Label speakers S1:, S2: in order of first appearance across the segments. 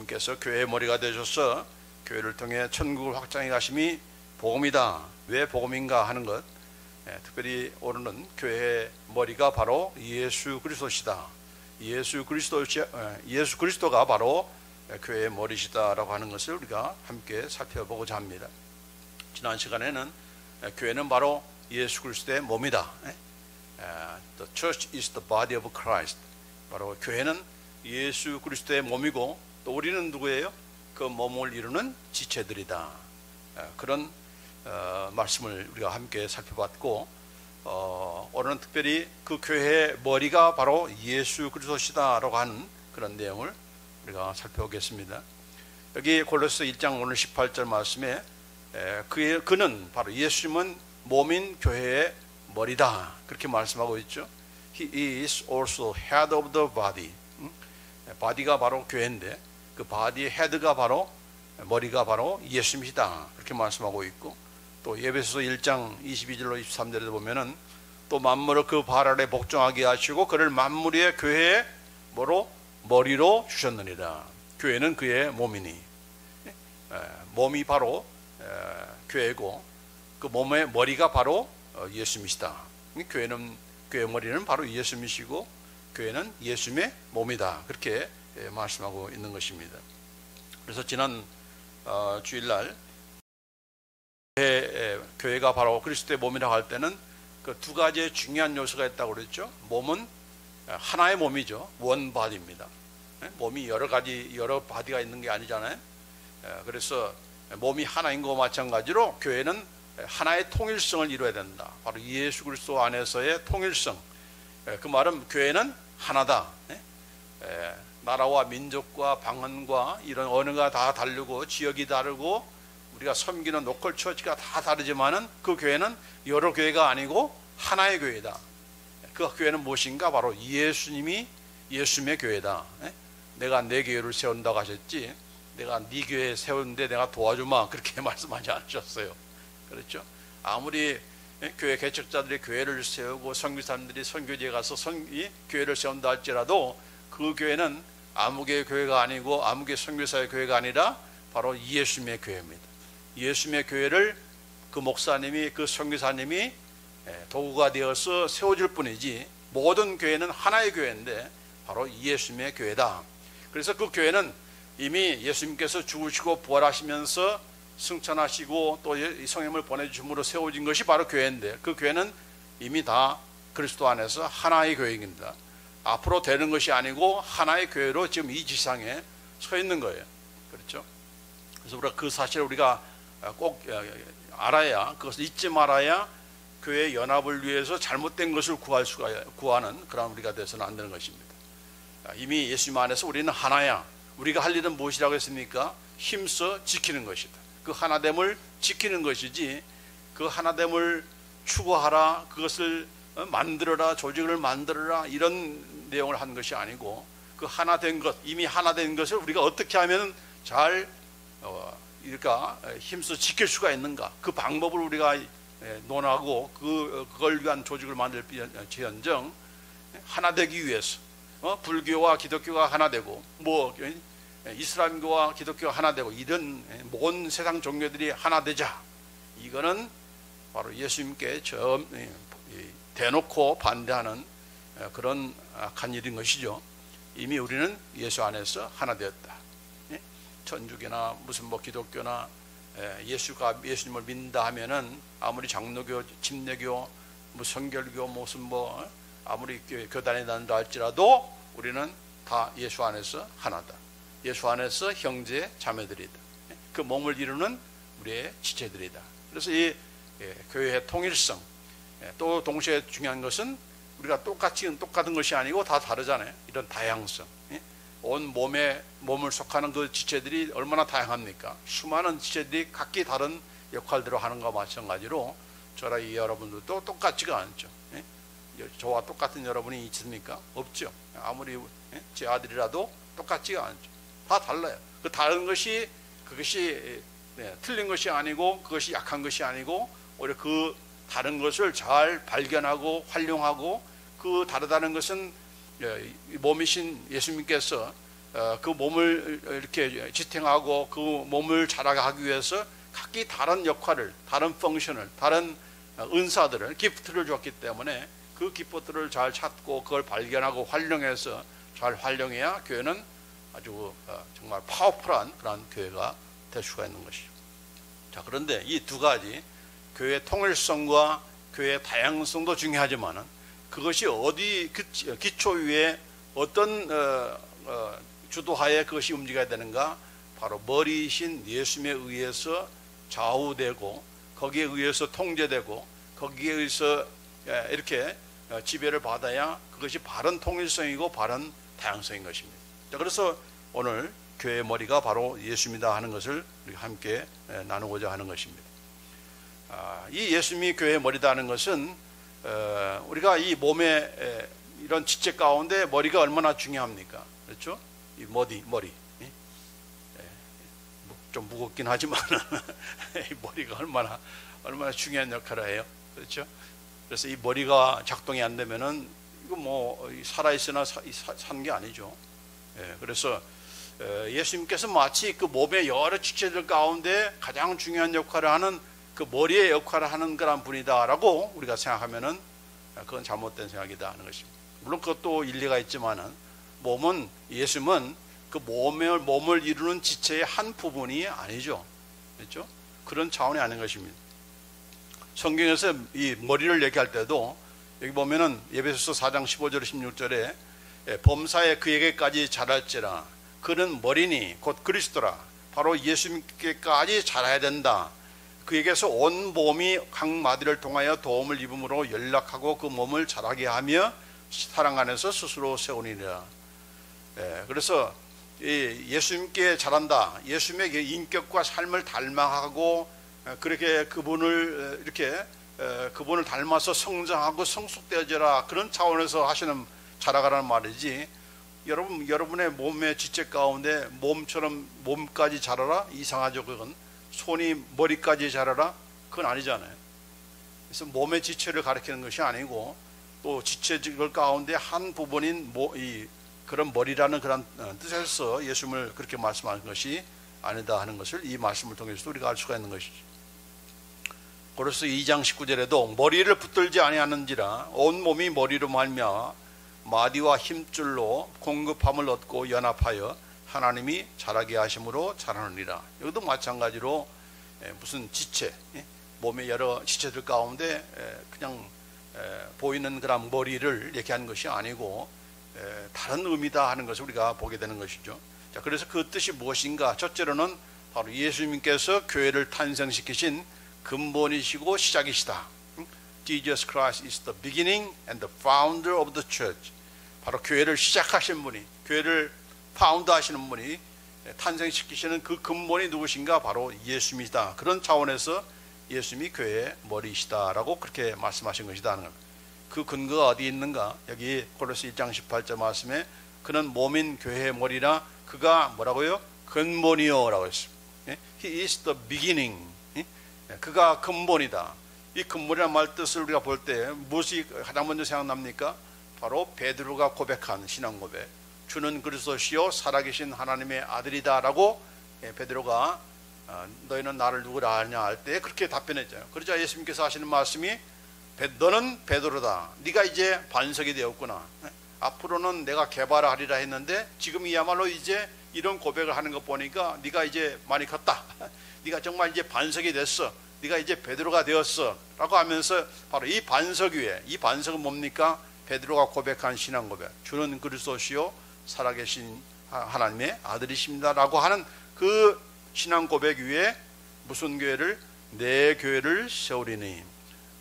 S1: 예수님께서 교회의 머리가 되셔서 교회를 통해 천국을 확장해 가심이 복음이다. 왜 복음인가 하는 것, 특별히 오늘은 교회의 머리가 바로 예수 그리스도시다. 예수 그리스도가 바로 교회의 머리시다라고 하는 것을 우리가 함께 살펴보고자 합니다. 지난 시간에는 교회는 바로 예수 그리스도의 몸이다. The church is the body of Christ. 바로 교회는 예수 그리스도의 몸이고, 또 우리는 누구예요? 그 몸을 이루는 지체들이다. 그런 말씀을 우리가 함께 살펴봤고, 오늘은 특별히 그 교회의 머리가 바로 예수 그리스도시다라고 하는 그런 내용을 우리가 살펴보겠습니다. 여기 골로새 1장 오늘 18절 말씀에 그는 바로 예수님은 몸인 교회의 머리다, 그렇게 말씀하고 있죠. He is also head of the body. 바디가 바로 교회인데 그 바디의 헤드가 바로, 머리가 바로 예수님이다, 그렇게 말씀하고 있고, 또 에베소서 1장 22절로 23절에 보면은 또 만물을 그 발 아래 복종하게 하시고 그를 만물 위의 교회의 머리로 주셨느니라. 교회는 그의 몸이니, 몸이 바로 교회고 그 몸의 머리가 바로 예수님이시다. 교회의 머리는 바로 예수님이시고 교회는 예수님의 몸이다, 그렇게 말씀하고 있는 것입니다. 그래서 지난 주일날 교회가 바로 그리스도의 몸이라고 할 때는 그 두 가지의 중요한 요소가 있다고 그랬죠. 몸은 하나의 몸이죠. 원 바디입니다. 몸이 여러 바디가 있는 게 아니잖아요. 그래서 몸이 하나인 것과 마찬가지로 교회는 하나의 통일성을 이루어야 된다. 바로 예수 그리스도 안에서의 통일성. 그 말은 교회는 하나다. 나라와 민족과 방언과 이런 언어가 다 다르고 지역이 다르고 우리가 섬기는 로컬 처치가 다 다르지만은 그 교회는 여러 교회가 아니고 하나의 교회다. 그 교회는 무엇인가? 바로 예수님의 교회다. 내가 내 교회를 세운다고 하셨지, 내가 네 교회 세우는데 내가 도와주마, 그렇게 말씀하지 않으셨어요. 그렇죠? 아무리 교회 개척자들이 교회를 세우고 선교사님들이 선교지에 가서 교회를 세운다 할지라도 그 교회는 아무개 교회가 아니고 아무개 선교사의 교회가 아니라 바로 예수님의 교회입니다. 예수님의 교회를 그 목사님이, 그 선교사님이 도구가 되어서 세워줄 뿐이지, 모든 교회는 하나의 교회인데 바로 예수님의 교회다. 그래서 그 교회는 이미 예수님께서 죽으시고 부활하시면서 승천하시고 또 성령을 보내주심으로 세워진 것이 바로 교회인데, 그 교회는 이미 다 그리스도 안에서 하나의 교회입니다. 앞으로 되는 것이 아니고 하나의 교회로 지금 이 지상에 서 있는 거예요. 그렇죠? 그래서 우리가 그 사실을 우리가 꼭 알아야, 그것을 잊지 말아야 교회의 연합을 위해서 잘못된 것을 구하는 그런 우리가 돼서는 안 되는 것입니다. 이미 예수님 안에서 우리는 하나야. 우리가 할 일은 무엇이라고 했습니까? 힘써 지키는 것이다. 그 하나됨을 지키는 것이지, 그 하나됨을 추구하라, 그것을 만들어라, 조직을 만들어라, 이런 내용을 한 것이 아니고, 그 하나된 것, 이미 하나된 것을 우리가 어떻게 하면 잘 힘써 지킬 수가 있는가, 그 방법을 우리가 논하고 그걸 위한 조직을 만들지언정 하나 되기 위해서 불교와 기독교가 하나 되고 이슬람교와 기독교가 하나 되고 이런 모든 세상 종교들이 하나 되자, 이거는 바로 예수님께 대놓고 반대하는 그런 악한 일인 것이죠. 이미 우리는 예수 안에서 하나 되었다. 천주교나 무슨 기독교나 예수님을 믿는다 하면은 아무리 장로교, 침례교, 성결교, 무슨 아무리 교단에 다닌다 할지라도 우리는 다 예수 안에서 하나다. 예수 안에서 형제 자매들이다. 그 몸을 이루는 우리의 지체들이다. 그래서 이 교회의 통일성, 또 동시에 중요한 것은 우리가 똑같은 것이 아니고 다 다르잖아요. 이런 다양성. 온 몸을 속하는 그 지체들이 얼마나 다양합니까? 수많은 지체들이 각기 다른 역할들을 하는 것과 마찬가지로 저라 이 여러분들도 똑같지가 않죠. 저와 똑같은 여러분이 있습니까? 없죠. 아무리 제 아들이라도 똑같지가 않죠. 다 달라요. 그 다른 것이, 그것이 틀린 것이 아니고, 그것이 약한 것이 아니고, 오히려 그 다른 것을 잘 발견하고 활용하고, 그 다르다는 것은 몸이신 예수님께서 그 몸을 이렇게 지탱하고 그 몸을 자라게 하기 위해서 각기 다른 역할을, 다른 펑션을, 다른 은사들을, 기프트를 줬기 때문에 그 기프트를 잘 찾고 그걸 발견하고 활용해서 잘 활용해야 교회는 아주 정말 파워풀한 그런 교회가 될 수가 있는 것이죠. 자, 그런데 이 두 가지, 교회의 통일성과 교회의 다양성도 중요하지만은 그것이 어디 기초 위에 어떤 주도하에 그것이 움직여야 되는가? 바로 머리이신 예수님에 의해서 좌우되고 거기에 의해서 통제되고 거기에 의해서 이렇게 지배를 받아야 그것이 바른 통일성이고 바른 다양성인 것입니다. 자, 그래서 오늘 교회의 머리가 바로 예수입니다 하는 것을 우리가 함께 나누고자 하는 것입니다. 이 예수님이 교회의 머리다 하는 것은 우리가 이 몸의 이런 지체 가운데 머리가 얼마나 중요합니까? 그렇죠? 이 머리 좀 무겁긴 하지만 이 머리가 얼마나 중요한 역할을 해요. 그렇죠? 그래서 이 머리가 작동이 안 되면은 이거 뭐 살아있으나 산 게 아니죠. 그래서 예수님께서 마치 그 몸의 여러 지체들 가운데 가장 중요한 역할을 하는 그 머리의 역할을 하는 그런 분이다라고 우리가 생각하면은 그건 잘못된 생각이다 하는 것입니다. 물론 그것도 일리가 있지만은 예수님은 그 몸을 이루는 지체의 한 부분이 아니죠. 그렇죠? 그런 차원이 아닌 것입니다. 성경에서 이 머리를 얘기할 때도 여기 보면은 에베소서 4장 15절 16절에 범사에 그에게까지 자랄지라 그는 머리니 곧 그리스도라 바로 예수님께까지 자라야 된다. 그에게서 온 몸이 각 마디를 통하여 도움을 입음으로 연락하고 그 몸을 자라게 하며 사랑 안에서 스스로 세우니라. 그래서 예수님께 자란다. 예수님의 인격과 삶을 닮아가고 그렇게 그분을 닮아서 성장하고 성숙되어져라. 그런 차원에서 하시는 자라가라는 말이지. 여러분의 몸의 지체 가운데 몸까지 자라라? 이상하죠. 그건 손이 머리까지 자라라? 그건 아니잖아요. 그래서 몸의 지체를 가리키는 것이 아니고 또 지체들 가운데 한 부분인 그런 머리라는 그런 뜻에서 예수님을 그렇게 말씀하는 것이 아니다 하는 것을 이 말씀을 통해서 우리가 알 수가 있는 것이죠. 고린도서 2장 19절에도 머리를 붙들지 아니하는지라 온 몸이 머리로 말미암아 마디와 힘줄로 공급함을 얻고 연합하여 하나님이 자라게 하심으로 자라느니라. 여기도 마찬가지로 무슨 지체, 몸의 여러 지체들 가운데 그냥 보이는 그런 머리를 얘기하는 것이 아니고 다른 의미다 하는 것을 우리가 보게 되는 것이죠. 자, 그래서 그 뜻이 무엇인가? 첫째로는 바로 예수님께서 교회를 탄생시키신 근본이시고 시작이시다. Jesus Christ is the beginning and the founder of the church. 바로 교회를 시작하신 분이, 교회를 파운드 하시는 분이, 탄생시키시는 그 근본이 누구신가? 바로 예수님이다. 그런 차원에서 예수님이 교회의 머리이시다라고 그렇게 말씀하신 것이다 하는 겁니다. 그 근거가 어디 있는가? 여기 고린도서 1장 18절 말씀에 그는 몸인 교회의 머리라 그가 뭐라고요? 근본이요 라고 했습니다. He is the beginning. 그가 근본이다. 이 근본이라는 말 뜻을 우리가 볼 때 무엇이 가장 먼저 생각납니까? 바로 베드로가 고백한 신앙 고백. 주는 그리스도시요 살아계신 하나님의 아들이다라고 베드로가 너희는 나를 누구라 하냐 할 때 그렇게 답변했잖아요. 그러자 예수님께서 하시는 말씀이 너는 베드로다. 네가 이제 반석이 되었구나. 앞으로는 내가 개발하리라 했는데 지금이야말로 이제 이런 고백을 하는 것 보니까 네가 이제 많이 컸다. 네가 정말 이제 반석이 됐어. 네가 이제 베드로가 되었어 라고 하면서 바로 이 반석 위에, 이 반석은 뭡니까? 베드로가 고백한 신앙 고백. 주는 그리스도시요 살아계신 하나님의 아들이십니다 라고 하는 그 신앙 고백 위에 무슨 교회를? 내 교회를 세우리니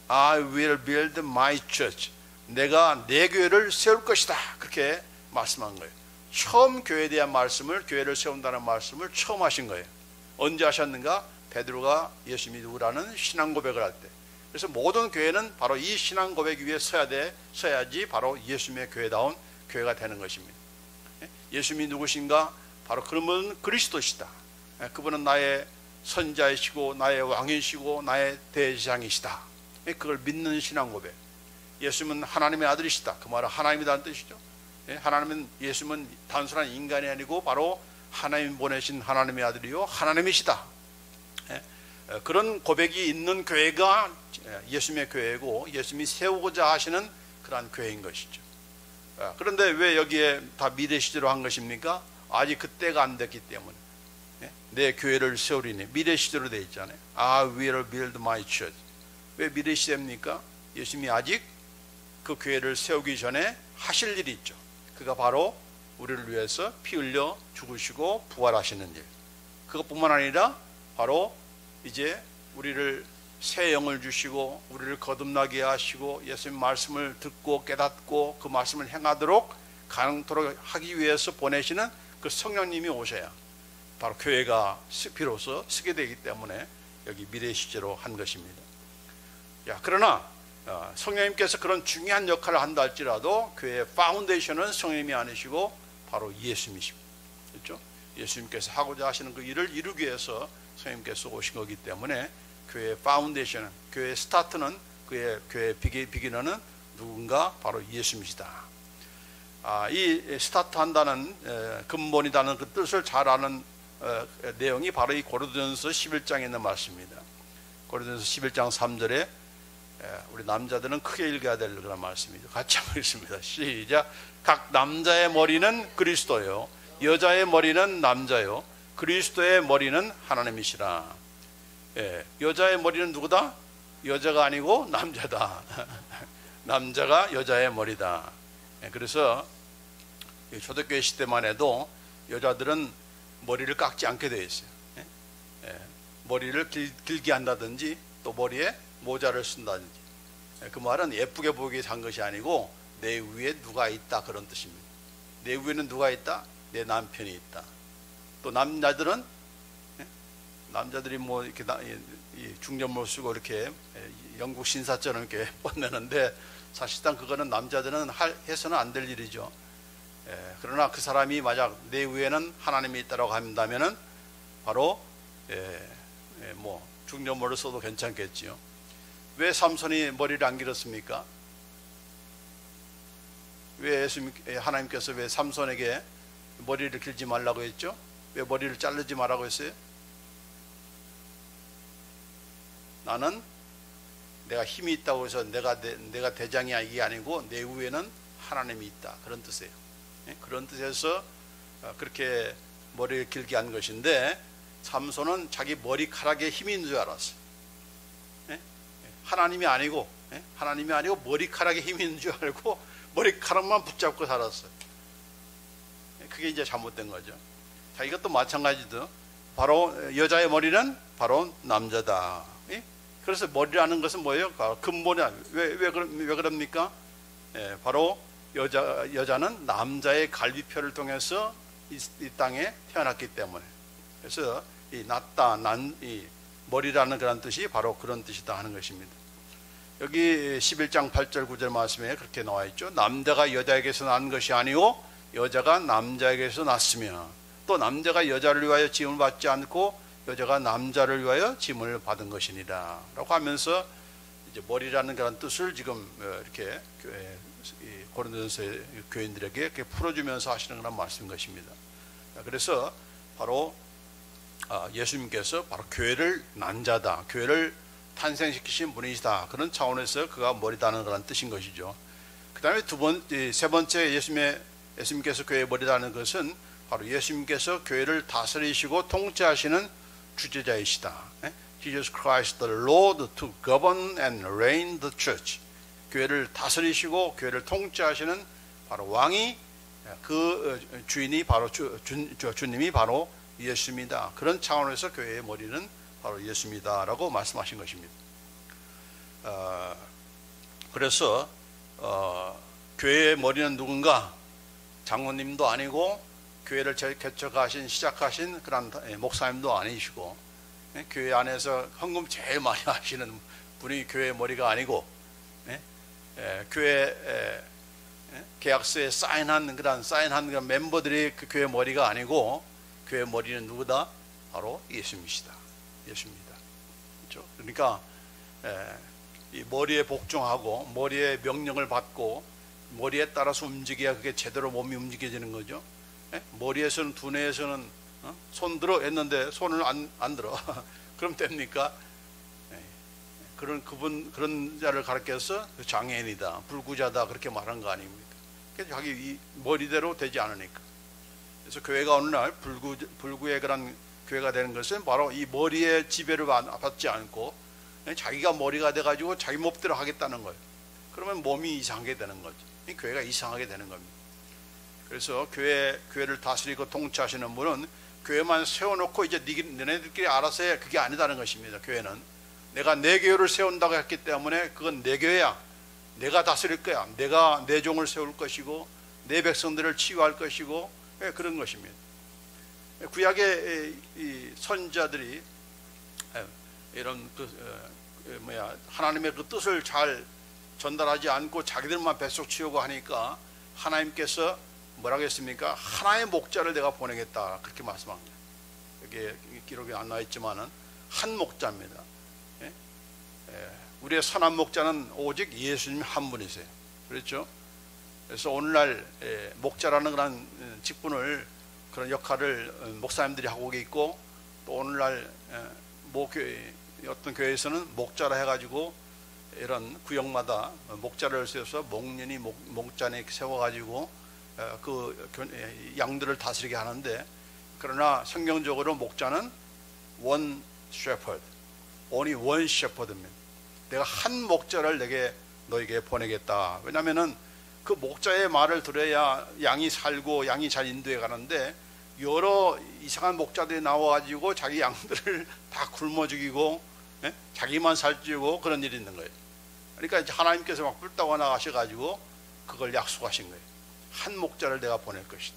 S1: I will build my church. 내가 내 교회를 세울 것이다. 그렇게 말씀한 거예요. 처음 교회에 대한 말씀을, 교회를 세운다는 말씀을 처음 하신 거예요. 언제 하셨는가? 베드로가 예수님이 누구라는 신앙 고백을 할 때. 그래서 모든 교회는 바로 이 신앙 고백 위에 서야지 바로 예수님의 교회다운 교회가 되는 것입니다. 예수님이 누구신가? 바로 그분은 그리스도시다. 그분은 나의 선자이시고 나의 왕이시고 나의 대제사장이시다. 그걸 믿는 신앙 고백. 예수님은 하나님의 아들이시다. 그 말은 하나님이라는 뜻이죠. 하나님은, 예수님은 단순한 인간이 아니고 바로 하나님 보내신 하나님의 아들이요 하나님이시다. 그런 고백이 있는 교회가 예수님의 교회고 예수님이 세우고자 하시는 그러한 교회인 것이죠. 그런데 왜 여기에 다 미래 시제로 한 것입니까? 아직 그때가 안 됐기 때문에. 내 교회를 세우리니, 미래 시제로 되어 있잖아요. I will build my church. 왜 미래 시제입니까? 예수님이 아직 그 교회를 세우기 전에 하실 일이 있죠. 그가 바로 우리를 위해서 피 흘려 죽으시고 부활하시는 일. 그것뿐만 아니라 바로 이제 우리를 새 영을 주시고 우리를 거듭나게 하시고 예수님 말씀을 듣고 깨닫고 그 말씀을 행하도록 가능토록 하기 위해서 보내시는 그 성령님이 오셔야 바로 교회가 비로소 쓰게 되기 때문에 여기 미래 시제로 한 것입니다. 그러나 성령님께서 그런 중요한 역할을 한다 할지라도 교회의 파운데이션은 성령님이 아니시고 바로 예수님이십니다. 그렇죠? 예수님께서 하고자 하시는 그 일을 이루기 위해서 성령님께서 오신 거기 때문에 교회의 파운데이션은, 교회의 스타트는, 교회의 비기너는 누군가 바로 예수님이시다. 이 스타트 한다는 근본이라는 그 뜻을 잘 아는 내용이 바로 이 고린도전서 11장에 있는 말씀입니다. 고린도전서 11장 3절에 우리 남자들은 크게 읽어야 될 그런 말씀이죠. 같이 한번 읽습니다. 시작. 각 남자의 머리는 그리스도요, 여자의 머리는 남자요, 그리스도의 머리는 하나님이시라. 여자의 머리는 누구다? 여자가 아니고 남자다. 남자가 여자의 머리다. 그래서 초대교회 시대만 해도 여자들은 머리를 깎지 않게 되어 있어요. 머리를 길게 한다든지 또 머리에 모자를 쓴다든지. 그 말은 예쁘게 보이기 위해서 한 것이 아니고 내 위에 누가 있다, 그런 뜻입니다. 내 위에는 누가 있다? 내 남편이 있다. 또 남자들은, 남자들이 뭐 이렇게 중전모 쓰고 이렇게 영국 신사처럼 이렇게 뽐내는데 사실상 그거는 남자들은 해서는 안 될 일이죠. 그러나 그 사람이 만약 내 위에는 하나님이 있다고 한다면은 바로 뭐 중전모를 써도 괜찮겠지요. 왜 삼손이 머리를 안 길었습니까? 왜 하나님께서 왜 삼손에게 머리를 길지 말라고 했죠? 왜 머리를 자르지 말라고 했어요? 나는 내가 힘이 있다고 해서 내가 대장이야, 이게 아니고 내 위에는 하나님이 있다, 그런 뜻이에요. 그런 뜻에서 그렇게 머리를 길게 한 것인데 삼손은 자기 머리카락에 힘이 있는 줄 알았어요. 하나님이 아니고 머리카락에 힘이 있는 줄 알고 머리카락만 붙잡고 살았어요. 그게 이제 잘못된 거죠. 자, 이것도 마찬가지도 바로 여자의 머리는 바로 남자다. 그래서 머리라는 것은 뭐예요? 근본이야. 왜 그럽니까? 바로 여자는 남자의 갈비뼈를 통해서 이 땅에 태어났기 때문에. 그래서 이 낫다, 이 머리라는 그런 뜻이 바로 그런 뜻이다 하는 것입니다. 여기 11장 8절 9절 말씀에 그렇게 나와 있죠. 남자가 여자에게서 난 것이 아니오 여자가 남자에게서 났으며 또 남자가 여자를 위하여 지음을 받지 않고 여자가 남자를 위하여 지음을 받은 것이니라 라고 하면서 이제 머리라는 그런 뜻을 지금 이렇게 고린도전서 교인들에게 이렇게 풀어주면서 하시는 그런 말씀인 것입니다. 그래서 바로 예수님께서 바로 교회를 난 자다, 교회를 탄생시키신 분이시다, 그런 차원에서 그가 머리다는 그런 뜻인 것이죠. 그 다음에 세 번째 예수님께서 교회의 머리라는 것은 바로 예수님께서 교회를 다스리시고 통치하시는 주제자이시다. Jesus Christ the Lord to govern and reign the church. 교회를 다스리시고 교회를 통치하시는 바로 왕이, 그 주인이 바로 주님이 바로 예수입니다. 그런 차원에서 교회의 머리는 바로 예수입니다 라고 말씀하신 것입니다. 그래서 교회의 머리는 누군가? 장로님도 아니고 교회를 개척하신 시작하신 그런 목사님도 아니시고 교회 안에서 헌금 제일 많이 하시는 분이 교회의 머리가 아니고 교회 계약서에 사인한 그런 멤버들이 그 교회 머리가 아니고 교회 머리는 누구다? 바로 예수님이시다. 예수입니다. 그렇죠? 그러니까 이 머리에 복종하고 머리의 명령을 받고 머리에 따라서 움직여야 그게 제대로 몸이 움직여지는 거죠. 머리에서는 두뇌에서는 손 들어 했는데 손을 안 들어. 그럼 됩니까? 그런 자를 가르쳐서 장애인이다, 불구자다 그렇게 말한 거 아닙니까? 자기 이 머리대로 되지 않으니까. 그래서 교회가 어느 날 불구의 그런 교회가 되는 것은 바로 이 머리의 지배를 받지 않고 자기가 머리가 돼가지고 자기 몫대로 하겠다는 거예요. 그러면 몸이 이상하게 되는 거죠. 이 교회가 이상하게 되는 겁니다. 그래서 교회를 다스리고 통치하시는 분은 교회만 세워놓고 이제 너네들끼리 알아서 해, 그게 아니다는 것입니다. 교회는 내가 내 교회를 세운다고 했기 때문에 그건 내 교회야. 내가 다스릴 거야. 내가 내 종을 세울 것이고 내 백성들을 치유할 것이고 그런 것입니다. 구약의 이 선지자들이 이런 하나님의 그 뜻을 잘 전달하지 않고 자기들만 뱃속 치우고 하니까 하나님께서 뭐라고 했습니까? 하나의 목자를 내가 보내겠다 그렇게 말씀합니다. 여기 기록이 안 나와 있지만은 한 목자입니다. 우리의 선한 목자는 오직 예수님 한 분이세요. 그렇죠? 그래서 오늘날 목자라는 그런 직분을, 그런 역할을 목사님들이 하고 있고, 또 오늘날 어떤 교회에서는 목자라 해가지고 이런 구역마다 목자를 세워서 목련이 목잔에 세워가지고 그 양들을 다스리게 하는데, 그러나 성경적으로 목자는 one shepherd, only one shepherd입니다. 내가 한 목자를 너에게 보내겠다. 왜냐하면은 그 목자의 말을 들어야 양이 살고 양이 잘 인도해 가는데, 여러 이상한 목자들이 나와가지고 자기 양들을 다 굶어 죽이고 자기만 살찌우고 그런 일이 있는 거예요. 그러니까 이제 하나님께서 막 뿔따고 나가셔가지고 그걸 약속하신 거예요. 한 목자를 내가 보낼 것이다.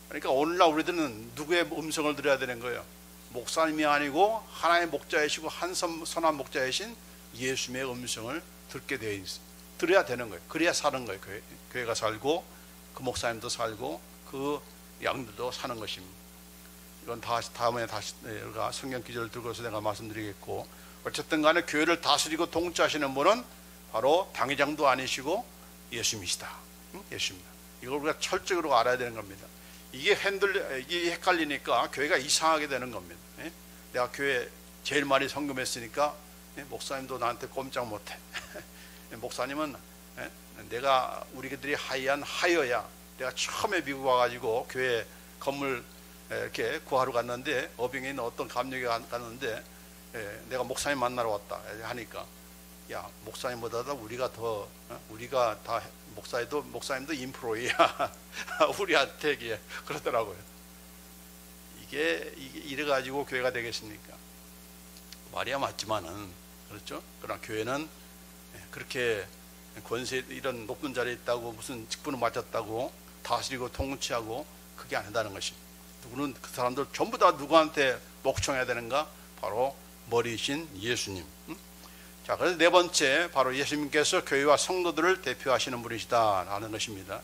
S1: 그러니까 오늘날 우리들은 누구의 음성을 들어야 되는 거예요? 목사님이 아니고 하나의 목자이시고 한 선한 목자이신 예수님의 음성을 듣게 되어 있어요. 들어야 되는 거예요. 그래야 사는 거예요. 교회가 살고 그 목사님도 살고 그 양들도 사는 것입니다. 이건 다음에 다시 내가 성경 기절을 들고서 내가 말씀드리겠고, 어쨌든 간에 교회를 다스리고 통치하시는 분은 바로 당회장도 아니시고 예수님이시다. 예수입니다. 이걸 우리가 철저히 알아야 되는 겁니다. 이게 헷갈리니까 교회가 이상하게 되는 겁니다. 내가 교회 제일 많이 헌금했으니까 목사님도 나한테 꼼짝 못해. 목사님은 내가 우리들이 하여야, 내가 처음에 미국 와가지고 교회 건물 이렇게 구하러 갔는데, 어빙에 있는 어떤 감독이 갔는데 내가 목사님 만나러 왔다 하니까, 야, 목사님보다 우리가 다 목사님도 인프로이야. 우리한테 얘기해. 그러더라고요. 이게 이래가지고 교회가 되겠습니까? 말이야 맞지만은, 그렇죠? 그러나 교회는 그렇게 권세, 이런 높은 자리에 있다고 무슨 직분을 맡았다고 다스리고 통치하고 그게 아니다는 것입니다. 누구는 그 사람들 전부 다 누구한테 목청해야 되는가? 바로 머리이신 예수님. 자, 그래서 네 번째, 바로 예수님께서 교회와 성도들을 대표하시는 분이시다라는 것입니다.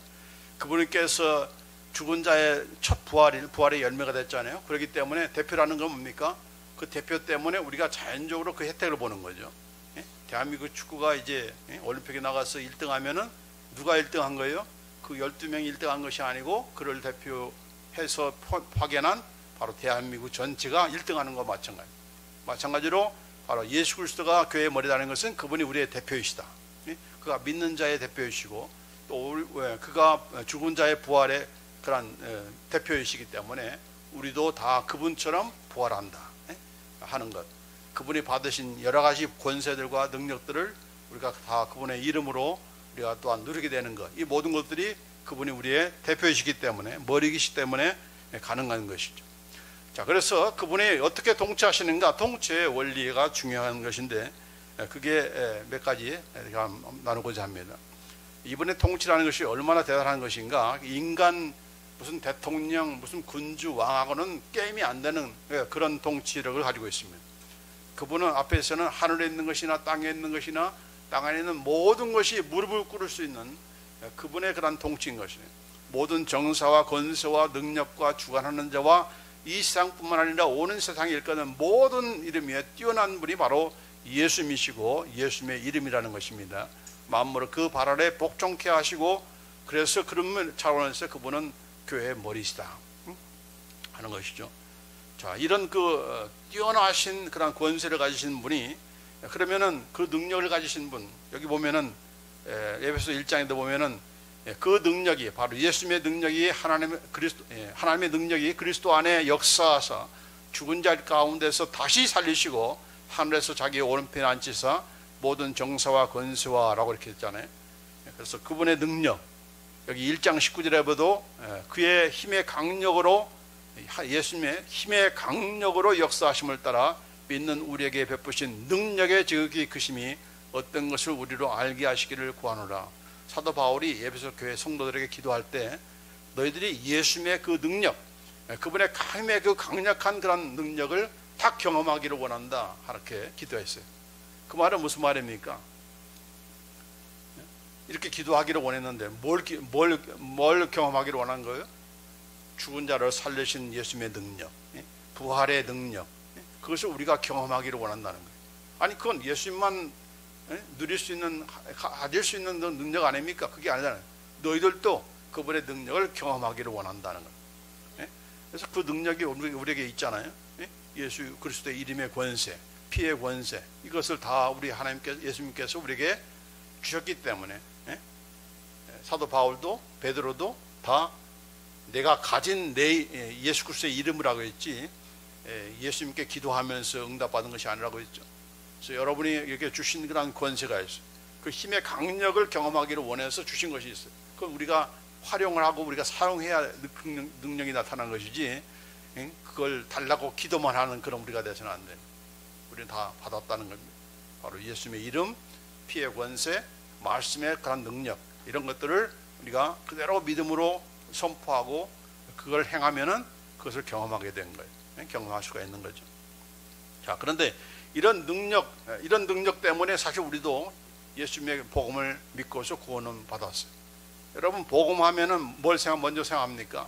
S1: 그분께서 죽은 자의 첫 부활의 열매가 됐잖아요. 그렇기 때문에 대표라는 건 뭡니까? 그 대표 때문에 우리가 자연적으로 그 혜택을 보는 거죠. 대한민국 축구가 이제 올림픽에 나가서 1등 하면은 누가 1등 한 거예요? 그 12명이 1등 한 것이 아니고 그를 대표해서 파견한 바로 대한민국 전체가 1등 하는 것과 마찬가지로 바로 예수 그리스도가 교회의 머리라는 것은 그분이 우리의 대표이시다. 그가 믿는 자의 대표이시고 또 그가 죽은 자의 부활의 그런 대표이시기 때문에 우리도 다 그분처럼 부활한다 하는 것. 그분이 받으신 여러 가지 권세들과 능력들을 우리가 다 그분의 이름으로 우리가 또한 누리게 되는 것. 이 모든 것들이 그분이 우리의 대표이시기 때문에, 머리이시기 때문에 가능한 것이죠. 자, 그래서 그분이 어떻게 통치하시는가? 통치의 원리가 중요한 것인데, 그게 몇 가지 나누고자 합니다. 이분의 통치라는 것이 얼마나 대단한 것인가? 인간 무슨 대통령, 무슨 군주, 왕하고는 게임이 안 되는 그런 통치력을 가지고 있습니다. 그분은 앞에서는 하늘에 있는 것이나 땅에 있는 것이나 땅 안에 있는 모든 것이 무릎을 꿇을 수 있는 그분의 그런 통치인 것이에요. 모든 정사와 권세와 능력과 주관하는 자와 이 세상뿐만 아니라 오는 세상에 일컫는 모든 이름 위에 뛰어난 분이 바로 예수님이시고 예수님의 이름이라는 것입니다. 만물을 그 발 아래 복종케 하시고, 그래서 그런 차원에서 그분은 교회의 머리시다 하는 것이죠. 자, 이런 뛰어나신 그런 권세를 가지신 분이, 그러면은 그 능력을 가지신 분, 여기 보면은 에베소 1장에도 보면은 그 능력이 바로 예수님의 능력이 하나님의 능력이 그리스도 안에 역사하사 죽은 자 가운데서 다시 살리시고 하늘에서 자기의 오른편에 앉히사 모든 정사와 권세와라고 이렇게 했잖아요. 그래서 그분의 능력, 여기 1장 19절에 봐도 그의 힘의 강력으로, 예수님의 힘의 강력으로 역사하심을 따라 믿는 우리에게 베푸신 능력의 지극히 크심이 어떤 것을 우리로 알게 하시기를 구하노라. 사도 바울이 에베소 교회 성도들에게 기도할 때 너희들이 예수님의 그 능력, 그분의 힘의 그 강력한 그런 능력을 다 경험하기를 원한다, 이렇게 기도했어요. 그 말은 무슨 말입니까? 이렇게 기도하기를 원했는데 뭘 경험하기를 원한 거예요? 죽은 자를 살리신 예수님의 능력, 부활의 능력, 그것을 우리가 경험하기를 원한다는 거예요. 아니, 그건 예수님만 누릴 수 있는, 가질 수 있는 능력 아닙니까? 그게 아니잖아요. 너희들도 그분의 능력을 경험하기를 원한다는 거예요. 그래서 그 능력이 우리에게 있잖아요. 예수 그리스도의 이름의 권세, 피의 권세, 이것을 다 우리 예수님께서 우리에게 주셨기 때문에, 사도 바울도 베드로도 다 내가 가진 예수 그리스도의 이름이라고 했지, 예수님께 기도하면서 응답받은 것이 아니라고 했죠. 그래서 여러분이 이렇게 주신 그런 권세가 있어요. 그 힘의 강력을 경험하기를 원해서 주신 것이 있어요. 그건 우리가 활용을 하고 우리가 사용해야 능력이 나타나는 것이지, 그걸 달라고 기도만 하는 그런 우리가 돼서는 안 돼요. 우리는 다 받았다는 겁니다. 바로 예수님의 이름, 피의 권세, 말씀의 그런 능력, 이런 것들을 우리가 그대로 믿음으로 선포하고 그걸 행하면은 그것을 경험하게 된 거예요. 경험할 수가 있는 거죠. 자, 그런데 이런 능력 때문에 사실 우리도 예수님의 복음을 믿고서 구원은 받았어요. 여러분, 복음하면은 먼저 생각합니까?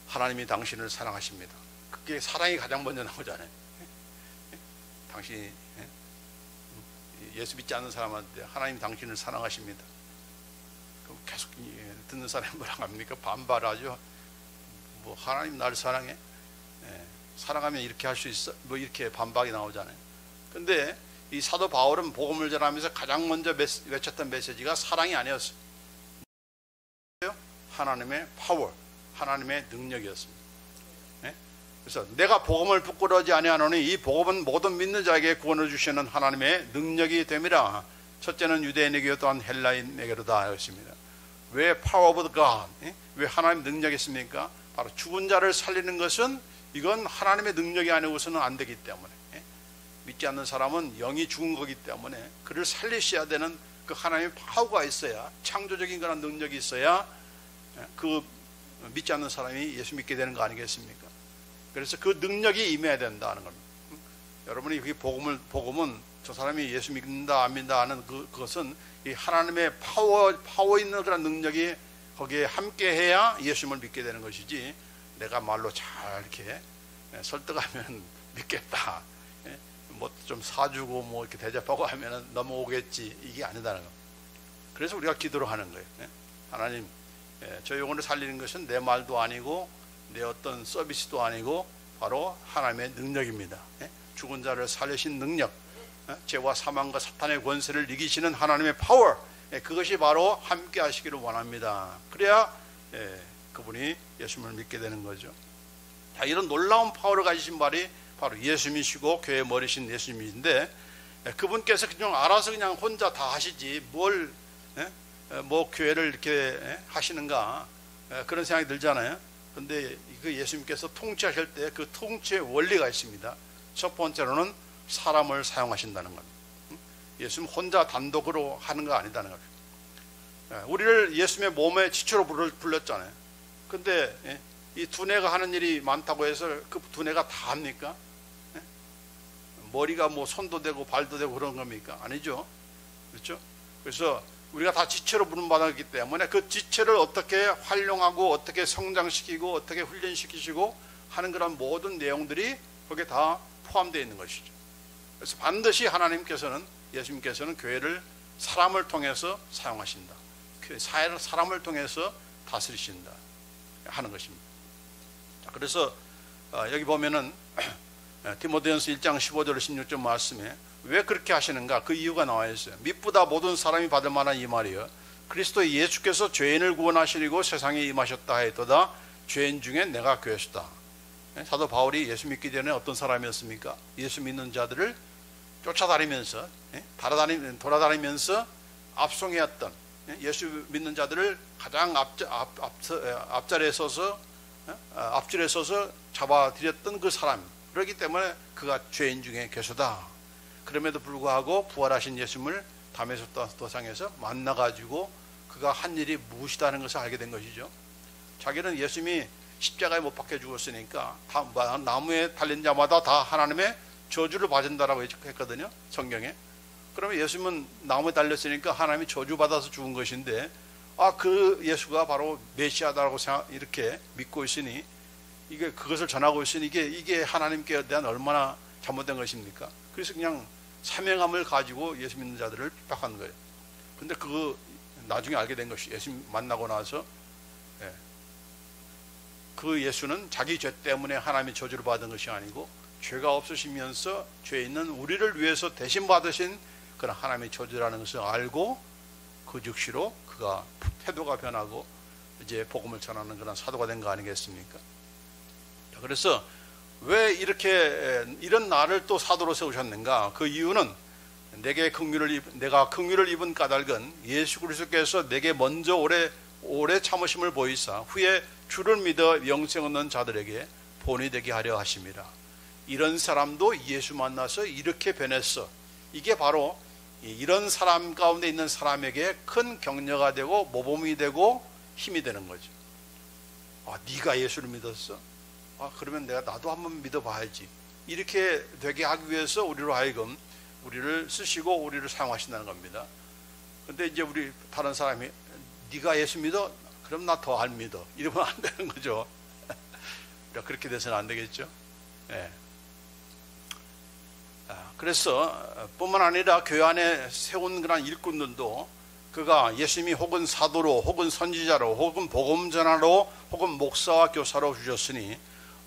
S1: 하나님이 당신을 사랑하십니다. 그게 사랑이 가장 먼저 나오잖아요. 당신이 예수 믿지 않는 사람한테 하나님 당신을 사랑하십니다. 그럼 계속 듣는 사람이 뭐라고 합니까? 반발하죠. 뭐 하나님 나를 사랑해? 사랑하면 이렇게 할 수 있어? 뭐 이렇게 반박이 나오잖아요. 근데 이 사도 바울은 복음을 전하면서 가장 먼저 외쳤던 메시지가 사랑이 아니었어요. 하나님의 파워, 하나님의 능력이었습니다. 그래서 내가 복음을 부끄러워하지 아니하노니 이 복음은 모든 믿는 자에게 구원을 주시는 하나님의 능력이 됨이라. 첫째는 유대인에게요 또한 헬라인에게로다 하였습니다. 왜 power of God? 왜 하나님의 능력이었습니까? 바로 죽은 자를 살리는 것은 이건 하나님의 능력이 아니고서는 안 되기 때문에, 믿지 않는 사람은 영이 죽은 거기 때문에 그를 살리셔야 되는 그 하나님의 파워가 있어야, 창조적인 그런 능력이 있어야 그 믿지 않는 사람이 예수 믿게 되는 거 아니겠습니까? 그래서 그 능력이 임해야 된다는 겁니다. 여러분이 그 복음은 저 사람이 예수 믿는다 안 믿는다 하는 그것은 이 하나님의 파워 있는 그런 능력이 거기에 함께해야 예수님을 믿게 되는 것이지, 내가 말로 잘 이렇게 설득하면 믿겠다, 뭐 좀 사주고 뭐 이렇게 대접하고 하면 넘어오겠지, 이게 아니다는 겁니다. 그래서 우리가 기도를 하는 거예요. 하나님, 저 영혼을 살리는 것은 내 말도 아니고 내 어떤 서비스도 아니고 바로 하나님의 능력입니다. 죽은 자를 살리신 능력, 죄와 사망과 사탄의 권세를 이기시는 하나님의 파워, 그것이 바로 함께 하시기를 원합니다. 그래야 그분이 예수님을 믿게 되는 거죠. 자, 이런 놀라운 파워를 가지신 분이 바로 예수님이시고 교회의 머리신 예수님인데, 그분께서 그냥 알아서 그냥 혼자 다 하시지 뭐 교회를 이렇게 하시는가, 그런 생각이 들잖아요. 근데 그 예수님께서 통치하실 때 그 통치의 원리가 있습니다. 첫 번째로는 사람을 사용하신다는 겁니다. 예수님 혼자 단독으로 하는 거 아니다는 거예요. 우리를 예수님의 몸의 지체로 불렀잖아요. 근데 이 두뇌가 하는 일이 많다고 해서 그 두뇌가 다 합니까? 머리가 뭐 손도 되고 발도 되고 그런 겁니까? 아니죠. 그렇죠? 그래서 우리가 다 지체로 부름받았기 때문에 그 지체를 어떻게 활용하고 어떻게 성장시키고 어떻게 훈련시키시고 하는 그런 모든 내용들이 거기에 다 포함되어 있는 것이죠. 그래서 반드시 하나님께서는, 예수님께서는 교회를 사람을 통해서 사용하신다. 사람을 통해서 다스리신다 하는 것입니다. 그래서 여기 보면은 디모데전서 1장 15절 16절 말씀에 왜 그렇게 하시는가 그 이유가 나와 있어요. mit보다 모든 사람이 받을 만한 이 말이요 그리스도 예수께서 죄인을 구원하시려고 세상에 임하셨다 하였도다. 죄인 중에 내가 괴수다. 사도 바울이 예수 믿기 전에 어떤 사람이었습니까? 예수 믿는 자들을 쫓아다니면서 돌아다니면서 압송해왔던, 예수 믿는 자들을 가장 앞자리에 서서 앞줄에 서서 잡아들였던 그 사람. 그렇기 때문에 그가 죄인 중에 괴수다. 그럼에도 불구하고 부활하신 예수님을 담에서 도상에서 만나가지고 그가 한 일이 무엇이다는 것을 알게 된 것이죠. 자기는 예수님이 십자가에 못 박혀 죽었으니까 나무에 달린 자마다 다 하나님의 저주를 받는다라고 했거든요, 성경에. 그러면 예수님은 나무에 달렸으니까 하나님이 저주받아서 죽은 것인데, 그 예수가 바로 메시아다라고 이렇게 믿고 있으니, 그것을 전하고 있으니 이게 하나님께 대한 얼마나 잘못된 것입니까? 그래서 그냥 사명함을 가지고 예수 믿는 자들을 핍박한 거예요. 근데 나중에 알게 된 것이, 예수 만나고 나서 그 예수는 자기 죄 때문에 하나님의 저주를 받은 것이 아니고 죄가 없으시면서 죄 있는 우리를 위해서 대신 받으신 그런 하나님의 저주라는 것을 알고 그 즉시로 그가 태도가 변하고 이제 복음을 전하는 그런 사도가 된 거 아니겠습니까? 그래서 왜 이런 나를 또 사도로 세우셨는가? 그 이유는 내가 긍휼을 입은 까닭은 예수 그리스도께서 내게 먼저 오래 참으심을 보이사 후에 주를 믿어 영생 얻는 자들에게 본이 되게 하려 하심이라. 이런 사람도 예수 만나서 이렇게 변했어. 이게 바로 이런 사람 가운데 있는 사람에게 큰 격려가 되고 모범이 되고 힘이 되는 거죠. 네가 예수를 믿었어? 그러면 나도 한번 믿어봐야지. 이렇게 되게 하기 위해서 우리로 하여금 우리를 쓰시고 우리를 사용하신다는 겁니다. 근데 이제 우리 다른 사람이 네가 예수 믿어? 그럼 나 더 안 믿어. 이러면 안 되는 거죠. 그렇게 돼서는 안 되겠죠. 네. 그래서 뿐만 아니라 교회 안에 세운 그런 일꾼들도 그가 예수님이 혹은 사도로 혹은 선지자로 혹은 복음전하로 혹은 목사와 교사로 주셨으니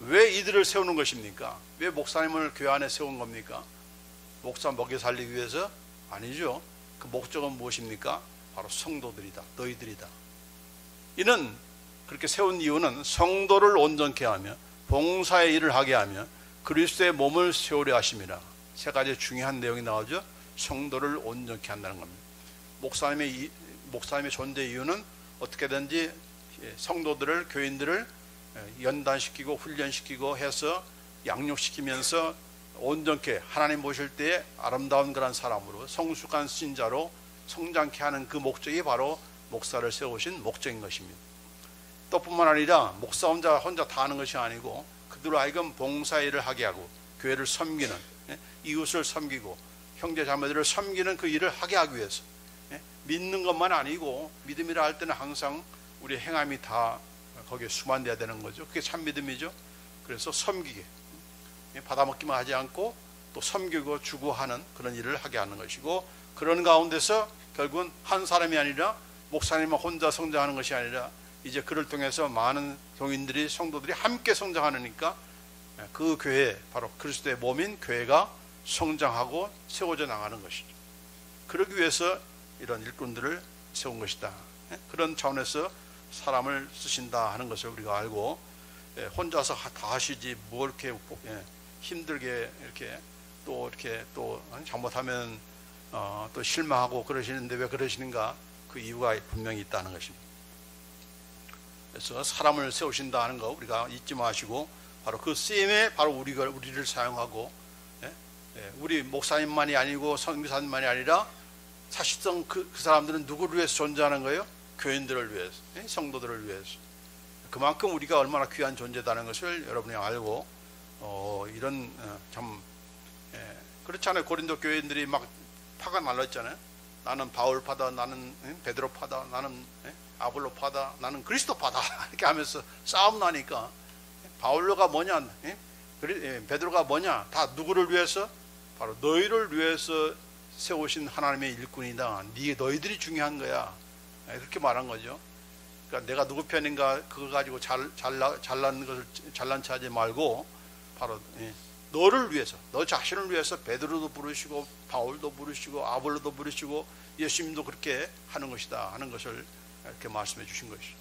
S1: 왜 이들을 세우는 것입니까? 왜 목사님을 교회 안에 세운 겁니까? 목사 먹여 살리기 위해서? 아니죠. 그 목적은 무엇입니까? 바로 성도들이다. 너희들이다. 이는 그렇게 세운 이유는 성도를 온전케 하며 봉사의 일을 하게 하며 그리스도의 몸을 세우려 하심이라. 세 가지 중요한 내용이 나오죠. 성도를 온전케 한다는 겁니다. 목사님의 존재 이유는 어떻게든지 성도들을, 교인들을 연단시키고 훈련시키고 해서 양육시키면서 온전케 하나님 보실 때에 아름다운 그런 사람으로 성숙한 신자로 성장케 하는 그 목적이 바로 목사를 세우신 목적인 것입니다. 또 뿐만 아니라 목사 혼자 다 하는 것이 아니고 그들로 하여금 봉사일을 하게 하고 교회를 섬기는, 이웃을 섬기고 형제 자매들을 섬기는 그 일을 하게 하기 위해서, 믿는 것만 아니고 믿음이라 할 때는 항상 우리 행함이 다 거기에 수반돼야 되는 거죠. 그게 참 믿음이죠. 그래서 섬기게, 받아먹기만 하지 않고 또 섬기고 주고 하는 그런 일을 하게 하는 것이고, 그런 가운데서 결국은 한 사람이 아니라 목사님만 혼자 성장하는 것이 아니라 이제 그를 통해서 많은 교인들이, 성도들이 함께 성장하니까 그 교회, 바로 그리스도의 몸인 교회가 성장하고 세워져 나가는 것이죠. 그러기 위해서 이런 일꾼들을 세운 것이다. 그런 차원에서 사람을 쓰신다 하는 것을 우리가 알고, 혼자서 다 하시지 뭐 이렇게 힘들게 이렇게 또 잘못하면 또 실망하고 그러시는데 왜 그러시는가? 그 이유가 분명히 있다는 것입니다. 그래서 사람을 세우신다 하는 거 우리가 잊지 마시고, 바로 그 쓰임에 바로 우리를 사용하고, 우리 목사님만이 아니고 선교사님만이 아니라 사실상 그 사람들은 누구를 위해서 존재하는 거예요? 교인들을 위해서, 성도들을 위해서. 그만큼 우리가 얼마나 귀한 존재다는 것을 여러분이 알고, 이런 참 그렇잖아요. 고린도 교인들이 막 파가 날랐잖아요. 나는 바울파다, 나는 베드로파다, 나는 아볼로파다, 나는 그리스도파다 이렇게 하면서 싸움 나니까 바울로가 뭐냐, 베드로가 뭐냐, 다 누구를 위해서? 바로 너희를 위해서 세우신 하나님의 일꾼이다. 너희들이 중요한 거야. 이렇게 말한 거죠. 그러니까 내가 누구 편인가 그거 가지고 잘난 것을 잘난 체하지 말고 바로 너를 위해서, 너 자신을 위해서 베드로도 부르시고 바울도 부르시고 아볼로도 부르시고 예수님도 그렇게 하는 것이다 하는 것을 이렇게 말씀해 주신 것이죠.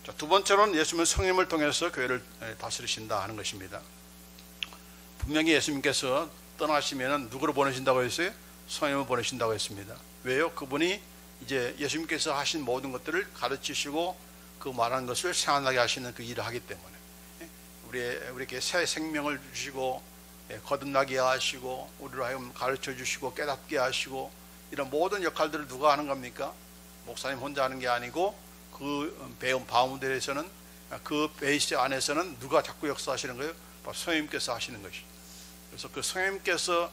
S1: 자, 두 번째로는 예수님은 성령을 통해서 교회를 다스리신다 하는 것입니다. 분명히 예수님께서 떠나시면은 누구를 보내신다고 했어요? 성령을 보내신다고 했습니다. 왜요? 그분이 이제 예수님께서 하신 모든 것들을 가르치시고 그 말한 것을 생각나게 하시는 그 일을 하기 때문에 우리에게 새 생명을 주시고 거듭나게 하시고 우리를 하여금 가르쳐 주시고 깨닫게 하시고 이런 모든 역할들을 누가 하는 겁니까? 목사님 혼자 하는 게 아니고 그 배움 바운드에서는 그 베이스 안에서는 누가 자꾸 역사하시는 거예요? 바로 성령님께서 하시는 것이죠. 그래서 그 성령님께서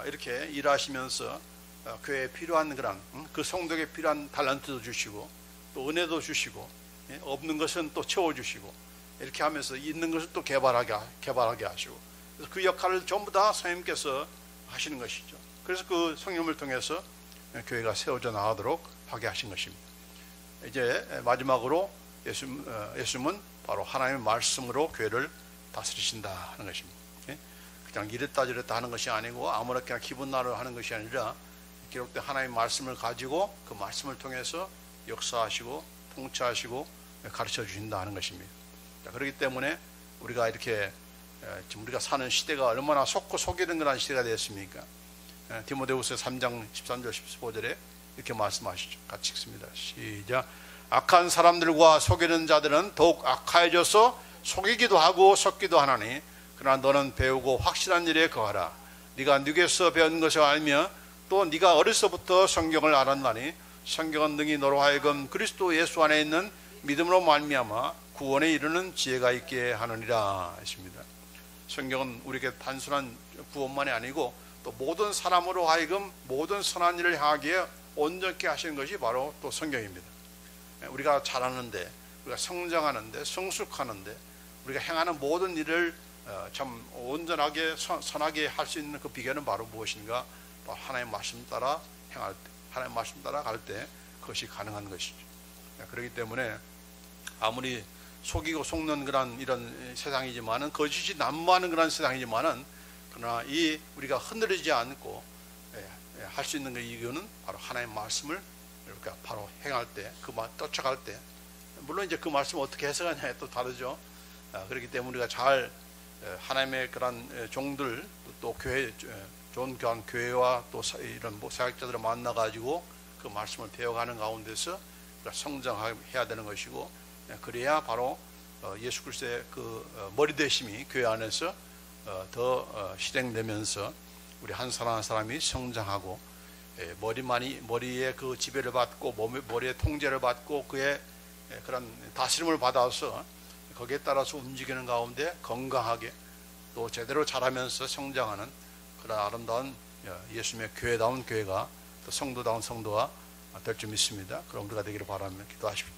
S1: 이렇게 일하시면서 교회에 필요한 그런 그 성도에게 필요한 달란트도 주시고 또 은혜도 주시고 없는 것은 또 채워주시고 이렇게 하면서 있는 것을 또 개발하게 하시고 그래서 그 역할을 전부 다 성령님께서 하시는 것이죠. 그래서 그 성령을 통해서 교회가 세워져 나가도록 하게 하신 것입니다. 이제 마지막으로 예수님은 바로 하나님의 말씀으로 교회를 다스리신다 하는 것입니다. 그냥 이랬다 저랬다 하는 것이 아니고 아무렇게나 기분 나로 하는 것이 아니라 기록된 하나님의 말씀을 가지고 그 말씀을 통해서 역사하시고 통치하시고 가르쳐 주신다 하는 것입니다. 자, 그렇기 때문에 우리가 이렇게 지금 우리가 사는 시대가 얼마나 속고 속이는 그런 시대가 되었습니까? 디모데후서 3장 13절 15절에 이렇게 말씀하시죠. 같이 읽습니다. 시작. 악한 사람들과 속이는 자들은 더욱 악하여져서 속이기도 하고 섞기도 하나니 그러나 너는 배우고 확실한 일에 거하라. 네가 누구에서 배운 것을 알며 또 네가 어려서부터 성경을 알았나니 성경은 능히 너로 하여금 그리스도 예수 안에 있는 믿음으로 말미암아 구원에 이르는 지혜가 있게 하느니라 했습니다. 성경은 우리에게 단순한 구원만이 아니고 또 모든 사람으로 하여금 모든 선한 일을 향하기에 온전케 하시는 것이 바로 또 성경입니다. 우리가 잘하는데 우리가 성장하는데 성숙하는데 우리가 행하는 모든 일을 참 온전하게 선하게 할 수 있는 그 비결은 바로 무엇인가? 바로 하나님의 말씀 따라 행할 때, 하나님의 말씀 따라 갈 때 그것이 가능한 것이죠. 그렇기 때문에 아무리 속이고 속는 그런 이런 세상이지만은 거짓이 난무하는 그런 세상이지만은 그러나 이 우리가 흔들리지 않고 할 수 있는 그 이유는 바로 하나님의 말씀을 이렇게 바로 행할 때, 그 말 쫓아갈 때, 물론 이제 그 말씀을 어떻게 해석하냐에 또 다르죠. 그렇기 때문에 우리가 잘 하나님의 그런 종들 또 교회 좋은 교회와 또 이런 사역자들을 만나 가지고 그 말씀을 배워가는 가운데서 성장해야 되는 것이고 그래야 바로 예수 그리스도의 그 머리 되심이 교회 안에서 더 실행되면서 우리 한 사람 한 사람이 성장하고 머리에 그 지배를 받고 머리에 통제를 받고 그의 그런 다스림을 받아서 거기에 따라서 움직이는 가운데 건강하게 또 제대로 자라면서 성장하는 그런 아름다운 예수님의 교회다운 교회가 또 성도다운 성도가 될 줄 믿습니다. 그럼 우리가 되기를 바라며 기도하십시오.